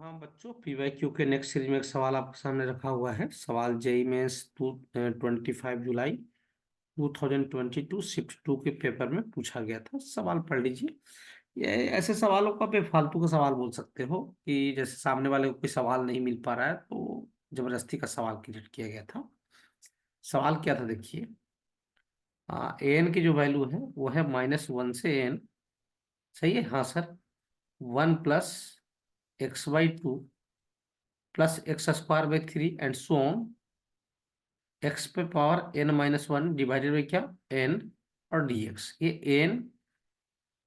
हाँ बच्चों, पीवाईक्यू के नेक्स्ट सीरीज में एक सवाल आपके सामने रखा हुआ है। सवाल जेई मेंस 25 जुलाई 2022 शिफ्ट 2 के पेपर में पूछा गया था। सवाल पढ़ लीजिए। ये ऐसे सवालों को आप बेफालतू का सवाल बोल सकते हो कि जैसे सामने वाले को कोई सवाल नहीं मिल पा रहा है तो जबरदस्ती का सवाल क्रिएट किया गया था। सवाल क्या था देखिए। एन की जो वैल्यू है वो है -1 से एन। सही है? हाँ sir. 1 + x/2 +x² / 3 and so on x पे पावर n-1 डिवाइडेड बाई क्या n और dx। ये n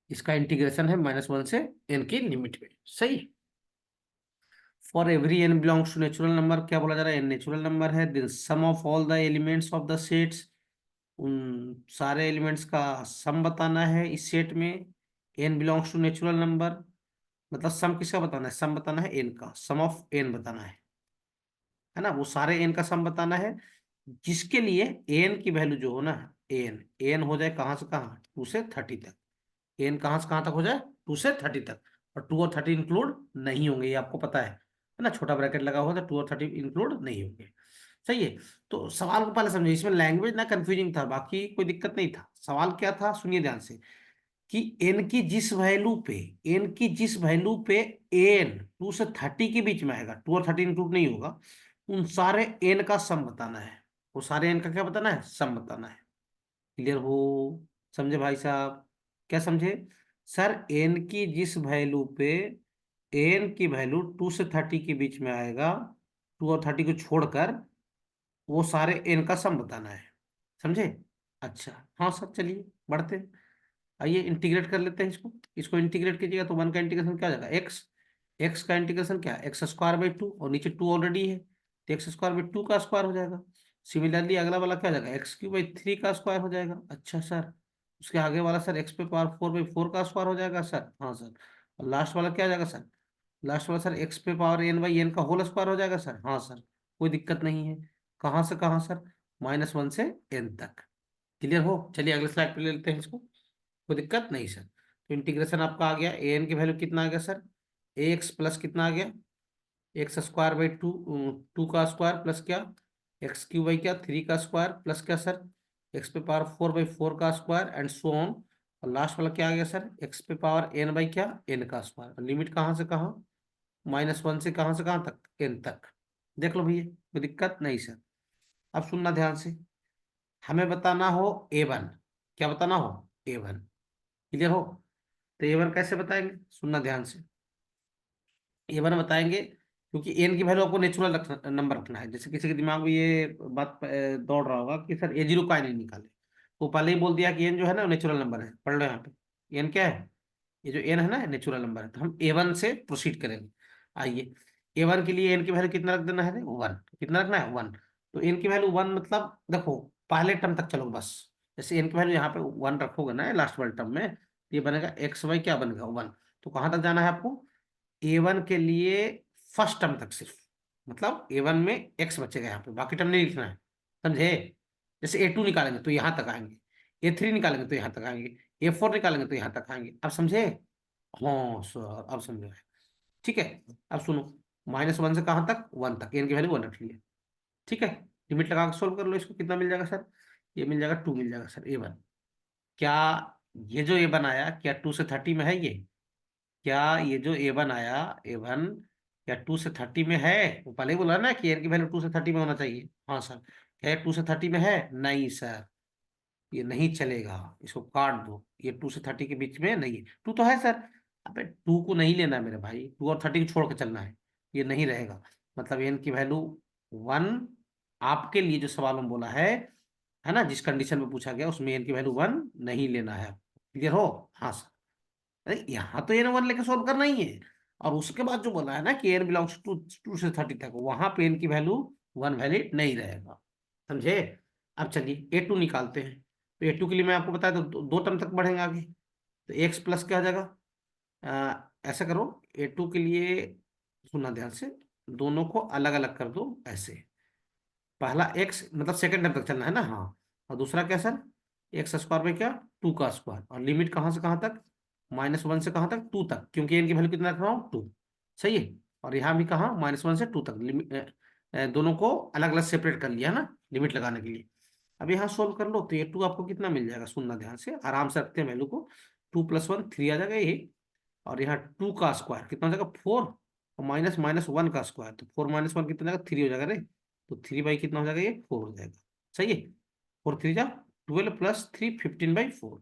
इसका इंटीग्रेशन है -1 से n की लिमिट में। सही। For every n belongs to natural number, क्या बोला जा रहा है? n नेचुरल नंबर है। Then sum of all the elements of the sets, उन सारे एलिमेंट्स का सम बताना है इस सेट में। n belongs to natural number मतलब सम किसका बताना है? सम बताना है n का, सम ऑफ n बताना है ना। वो सारे n का सम बताना है जिसके लिए n की वैल्यू जो हो ना, n हो जाए कहां से कहां, 2 से 30 तक। n कहां से कहां तक हो जाए? 2 से 30 तक। और 2 और 30 इंक्लूड नहीं होंगे, ये आपको पता है ना। छोटा ब्रैकेट लगा हुआ था, 2 और 30 इंक्लूड नहीं होंगे। सही है। तो सवाल को पहले समझिए, इसमें लैंग्वेज ना कंफ्यूजिंग था, बाकी कोई दिक्कत नहीं था। सवाल क्या था सुनिए ध्यान से कि n की जिस वैल्यू पे n 2 से 30 के बीच में आएगा, 2 और 30 इंक्लूड नहीं होगा, उन सारे n का सम बताना है। वो सारे n का क्या बताना है? सम बताना है। क्लियर हो? समझे भाई साहब? क्या समझे? सर n की जिस वैल्यू पे n की वैल्यू 2 से 30 के बीच में आएगा, 2 और 30 को छोड़कर, वो सारे n का सम बताना है। समझे? अच्छा हाँ सर, चलिए बढ़ते हैं। आइए इंटीग्रेट कर लेते हैं इसको। इसको इंटीग्रेट कीजिएगा तो 1 का इंटीग्रेशन क्या हो जाएगा? एक्स का इंटीग्रेशन क्या है? x² / 2, और नीचे 2 ऑलरेडी है तो x² / 2 का स्क्वायर हो जाएगा। सिमिलरली अगला वाला क्या हो जाएगा? x³ / 3 का स्क्वायर हो जाएगा। अच्छा सर, उसके आगे वाला सर x⁴/4 का स्क्वायर हो जाएगा सर। हाँ सर। और लास्ट वाला क्या हो जाएगा सर? लास्ट वाला सर x⁴n/n का होल स्क्वायर हो जाएगा सर। हाँ सर। कोई दिक्कत नहीं है। कहाँ से कहाँ सर? -1 से n तक। क्लियर हो? चलिए अगले स्लाइड पे ले लेते हैं इसको। कोई दिक्कत नहीं सर। तो इंटीग्रेशन आपका आ गया, an की वैल्यू कितना आ गया सर? ax प्लस कितना आ गया? x² / 2, 2 का स्क्वायर प्लस क्या, x³ क्या 3 का स्क्वायर प्लस क्या सर, x⁴/4 का स्क्वायर एंड सो ऑन। और लास्ट वाला क्या आ गया सर? x⁴n/ क्या n का स्क्वायर। लिमिट कहाँ से कहाँ? -1 से कहाँ तक? n तक। देख लो भैया, कोई दिक्कत नहीं सर। अब सुनना ध्यान से। हमें बताना हो a1। क्या बताना हो? a1। क्लियर हो? तो ए वन कैसे बताएंगे? सुनना ध्यान से। ए वन बताएंगे क्योंकि एन की वैल्यू आपको नेचुरल नंबर रखना है। जैसे किसी के दिमाग में ये बात दौड़ रहा होगा कि सर A0 का नहीं निकाले, तो पहले ही बोल दिया कि एन जो है ना नेचुरल नंबर है। पढ़ लो यहाँ पे एन क्या है। ये जो एन है ना नेचुरल नंबर है, तो हम A1 से प्रोसीड करेंगे। आइए, A1 के लिए एन की वैल्यू कितना रख देना है? 1। कितना रखना है? 1। तो एन की वैल्यू 1 मतलब देखो, पहले टर्म तक चलो बस। जैसे एन की वैल्यू यहाँ पे 1 रखोगे ना लास्ट वाले टर्म में, तो ये बनेगा XY क्या बनेगा? 1। तो कहाँ तक जाना है आपको? A1 के लिए फर्स्ट टर्म तक सिर्फ, मतलब A1 में x बचेगा यहाँ पे, बाकी टर्म नहीं लिखना है। समझे? जैसे A2 निकालेंगे तो यहाँ तक आएंगे, A3 निकालेंगे तो यहाँ तक आएंगे, A4 निकालेंगे तो यहाँ तक आएंगे। अब समझे? हाँ सर, अब समझे। ठीक है। अब सुनो, -1 से कहाँ तक? 1 तक। एन की वैल्यू 1 रख लिया। ठीक है। लिमिट लगा के सोल्व कर लो इसको। कितना मिल जाएगा सर? ये मिल जाएगा 2 मिल जाएगा सर। A1 क्या, ये जो A1 आया क्या 2 से 30 में है? ये क्या, ये जो A1 आया, A1 क्या 2 से 30 में है? वो पहले ही बोला ना कि एन की वैल्यू 2 से 30 में होना चाहिए। हाँ सर। क्या ये 2 से 30 में है? नहीं सर, ये नहीं चलेगा, इसको काट दो। ये 2 से 30 के बीच में नहीं है। 2 तो है सर। अबे 2 को नहीं लेना है मेरे भाई, 2 और 30 को छोड़ के चलना है। ये नहीं रहेगा। मतलब एन की वैल्यू 1, आपके लिए जो सवाल में बोला है ना, जिस कंडीशन में पूछा गया उसमें एन की वैल्यू 1 नहीं लेना है। क्लियर हो? हाँ सर। अरे यहाँ तो एन 1 लेके सोल्व करना ही है। और उसके बाद जो बोला है ना कि एन बिलोंग्स टू 2 से 30 तक, वहां पे एन की वैल्यू 1 वैलिड नहीं रहेगा। समझे? अब चलिए A2 निकालते हैं। तो A2 के लिए मैं आपको बताया तो दो टर्म तक बढ़ेंगे आगे। तो x प्लस क्या हो जाएगा? ऐसा करो, A2 के लिए सुनना ध्यान से, दोनों को अलग अलग कर दो ऐसे। पहला x मतलब सेकंड टर्म तक चलना है ना। हाँ। और दूसरा क्या सर? x² में क्या 2 का स्क्वायर। और लिमिट कहाँ से कहाँ तक? -1 से कहाँ तक? 2 तक, क्योंकि इनकी वैल्यू कितना रख रहा हूँ? 2। सही है। और यहाँ भी कहाँ -1 से 2 तक लिमिट, दोनों को अलग अलग सेपरेट कर लिया ना लिमिट लगाने के लिए। अब यहाँ सोल्व कर लो तो ये 2 आपको कितना मिल जाएगा, सुनना ध्यान से, आराम से रखते हैं वैल्यू को। 2 + 1 3 आ जाएगा ये। और यहाँ 2 का स्क्वायर कितना हो जाएगा 4, और माइनस माइनस 1 का स्क्वायर, तो 4 - 1 कितना हो जाएगा 3 हो जाएगा रे। तो 3 कितना हो जाएगा ये 4 हो जाएगा। सही है। 4 3 जा 12 + 3 15/4।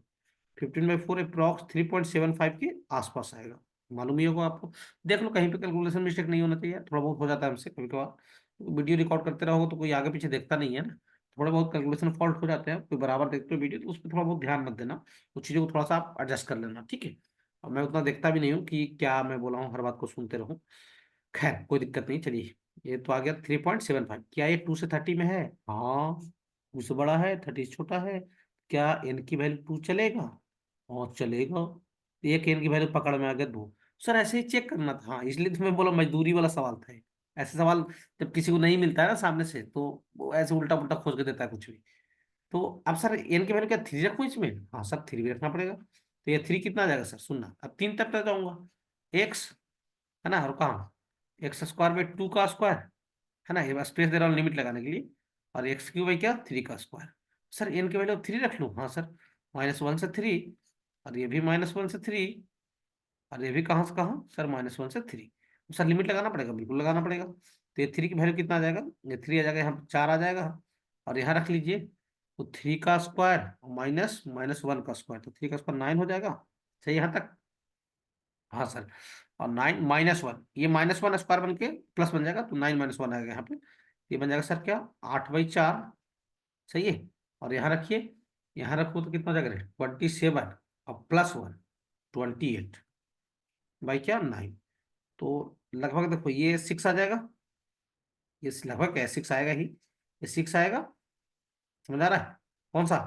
15/4 अप्रॉक्स 3.75 के आसपास आएगा। मालूम ही होगा आपको। देख लो कहीं पे कैलकुलेशन मिस्टेक नहीं होना चाहिए, थोड़ा बहुत हो जाता है हमसे कभी कभार। वीडियो रिकॉर्ड करते रहो तो कोई आगे पीछे देखता नहीं है ना, थोड़ा बहुत कैलकुलेशन फॉल्ट हो जाते हैं। कोई बराबर देखते हो वीडियो तो उस पर थोड़ा बहुत ध्यान मत देना, उस चीज़ों को थोड़ा सा आप एडजस्ट कर लेना, ठीक है। और मैं उतना देखता भी नहीं हूँ कि क्या मैं बोला हूँ, हर बात को सुनते रहूँ। खैर कोई दिक्कत नहीं, चलिए। ये तो आ गया 3.75। क्या ये 2 से 30 में है? हाँ। 2 से बड़ा है, 30 से छोटा है। क्या एन की वैल्यू 2 चलेगा? हाँ चलेगा। एक एन की वैल्यू पकड़ में आ गया 2। सर ऐसे ही चेक करना था, हाँ इसलिए तो मैं बोला मजदूरी वाला सवाल था ये। ऐसे सवाल जब किसी को नहीं मिलता है ना सामने से, तो वो ऐसे उल्टा पुल्टा खोज के देता है कुछ भी। तो अब सर एन की वैल्यू क्या 3 रखूं इसमें? हाँ सर 3 भी रखना पड़ेगा। तो ये 3 कितना आ जाएगा सर, सुनना, अब 3 तक तक जाऊंगा। एक्स है ना, और कहाँ x² / 2 का स्क्वायर, है ना, ये बस स्पेस दे रहा हूँ लिमिट लगाने के लिए। और x³ क्या 3 का स्क्वायर। सर एन की वैल्यू 3 रख लूँ? हाँ सर। -1 से 3, और ये भी -1 से 3, और ये भी कहाँ से कहाँ सर -1 से 3। सर लिमिट लगाना पड़ेगा, बिल्कुल लगाना पड़ेगा। तो ये 3 की वैल्यू कितना आ जाएगा, ये 3 आ जाएगा, यहाँ 4 आ जाएगा। और यहाँ रख लीजिए, तो 3 का स्क्वायर माइनस -1 का स्क्वायर, तो 3 का स्क्वायर 9 हो जाएगा। सही यहाँ तक? हाँ सर। और 9 -1, ये -1 स्क्वायर बन के प्लस बन जाएगा, तो 9 - 1 आएगा यहाँ पे। ये बन जाएगा सर क्या 8/4। सही है। और यहाँ रखिए, यहाँ रखो तो कितना हो जाएगा 27, और +1 28 बाई क्या 9। तो लगभग देखो ये 6 आ जाएगा, ये लगभग क्या 6 आएगा ही, ये 6 आएगा। समझ आ रहा है? कौन सा?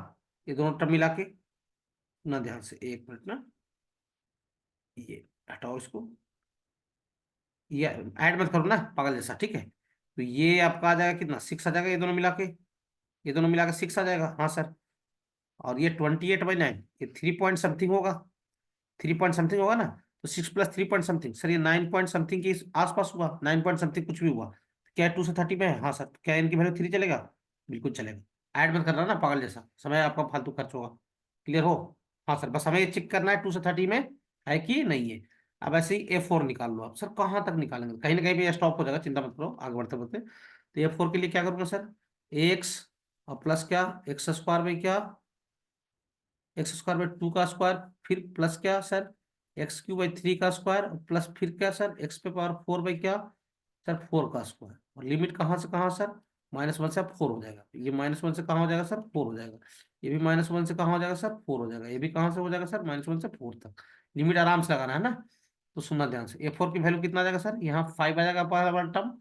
ये दोनों टर्म मिला के ना, ध्यान से एक मिनट ना, ये हटाओ इसको, ये ऐड मत करो ना पागल जैसा, ठीक है। तो ये आपका आ जाएगा कितना 6 आ जाएगा, ये दोनों मिला के, ये दोनों मिला के 6 आ जाएगा, हाँ सर। और ये 28/9, ये 3 पॉइंट समथिंग होगा, 3 पॉइंट समथिंग होगा ना। तो 6 + 3 पॉइंट समथिंग, सर ये 9 पॉइंट समथिंग के आसपास हुआ, 9 पॉइंट समथिंग कुछ भी हुआ। क्या 2 से 30 में है? हाँ सर। क्या इनकी वैल्यू 3 चलेगा? बिल्कुल चलेगा। ऐड मत करना ना पागल जैसा, समय आपका फालतू खर्च होगा। क्लियर हो? हाँ सर, बस हमें ये चेक करना है 2 से 30 में है कि नहीं है। अब ऐसे ही A4 निकाल लो आप। सर कहाँ तक निकालेंगे, कहीं ना कहीं पे स्टॉप हो जाएगा, चिंता मत करो, आगे बढ़ते बढ़ते। तो A4 के लिए क्या करूंगा सर, एक्स और प्लस क्या x² में क्या x² / 2 का स्क्वायर, फिर प्लस क्या सर x³ / 3 का स्क्वायर, प्लस फिर क्या सर x⁴ क्या सर 4 का स्क्वायर। और लिमिट कहाँ से कहाँ सर, -1 से 4 हो जाएगा, ये -1 से कहाँ हो जाएगा सर 4 हो जाएगा। ये भी -1 से कहाँ हो जाएगा सर 4 हो जाएगा, ये भी कहाँ से हो जाएगा सर -1 से 4 तक। लिमिट आराम से लगाना है ना। तो सुनना ध्यान से, A4 की वैल्यू कितना आ जाएगा सर, यहाँ 5 आ जाएगा पहला वाला टर्म।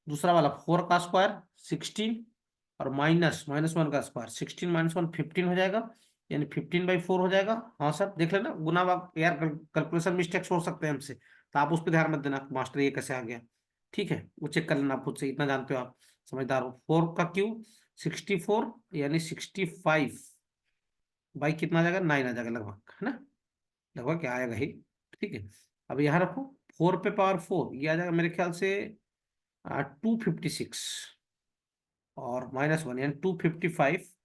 दूसरा वाला 4 का स्क्वायर 16, और -1 का स्क्वायर 16 - 1 15 हो जाएगा, यानी 15/4 हो जाएगा। हाँ सर देख लेना, गुना भाग यार कैलकुलेशन मिस्टेक्स हो सकते हैं हमसे, तो आप उस पर ध्यान मत देना मास्टर ये कैसे आ गया। ठीक है, वो चेक कर लेना आप खुद से, इतना जानते हो आप, समझदार हो। 4 का क्यूब 64, यानी 65 बाई कितना आ जाएगा 9 आ जाएगा लगभग, है ना, लगभग क्या आएगा ही। ठीक है। अब यहाँ रखो 4 पे पावर 4, ये आ जाएगा मेरे ख्याल से 256, और -1 यानी 255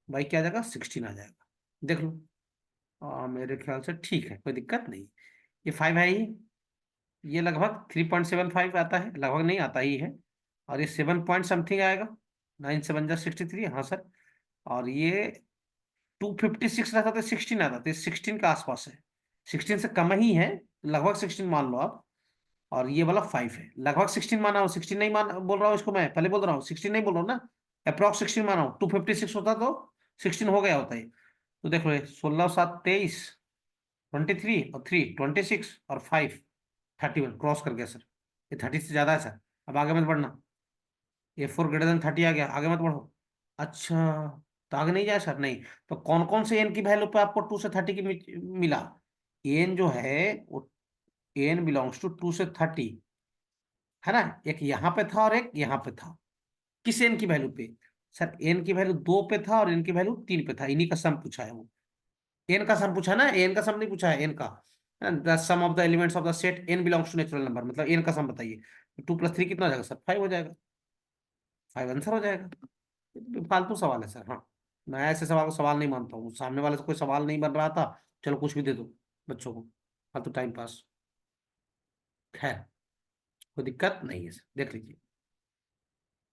बाई क्या आ जाएगा 16 आ जाएगा। देख लो। मेरे ख्याल से ठीक है, कोई दिक्कत नहीं। ये 5 है ही, ये लगभग 3.75 आता है, लगभग नहीं आता ही है। और ये 7 पॉइंट समथिंग आएगा, 9 7 जा 63, हाँ सर। और ये 256 रहता तो 16 आता, तो 16 के आसपास है, 16 से कम ही है, लगभग 16 मान लो आप। और ये वाला 5 है, लगभग 16 माना हूँ, 16 नहीं मान बोल रहा हूँ इसको, मैं पहले बोल रहा हूँ 16 नहीं बोल रहा हूँ ना, अप्रॉक्स 16 माना हूँ। 256 होता तो 16 हो गया होता है। तो देख लो 16 7 23, 23 और 3 26 और 5 31 क्रॉस कर गया सर। ये 30 से ज्यादा है सर। अब आगे मत बढ़ना, A4 > 30 आ गया, आगे मत बढ़ो। अच्छा, तो आगे नहीं जाए सर, नहीं। तो कौन कौन से एन की वैल्यू पे आपको 2 से 30 की मिला? एन जो है वो एन बिलोंग्स टू 2 से 30, है ना। एक यहाँ पे था और एक यहाँ पे था। किस एन की वैल्यू पे? सर एन की वैल्यू 2 पे था और एन की वैल्यू 3 पे था, इन्हीं का सम पूछा है वो। एन का सम पूछा ना, एन का सम नहीं पूछा है, एन का। The sum of the elements of the set n belongs to natural number, मतलब एन का सम बताइए। 2 + 3 कितना हो जाएगा सर? 5 हो जाएगा। 5 आंसर हो जाएगा। ये फालतू सवाल है सर। हाँ, मैं ऐसे सवाल को सवाल नहीं मानता हूँ। सामने वाले से कोई सवाल नहीं बन रहा था, चलो कुछ भी दे दो बच्चों को, फालतू टाइम पास। खैर, कोई दिक्कत नहीं है सर, देख लीजिए।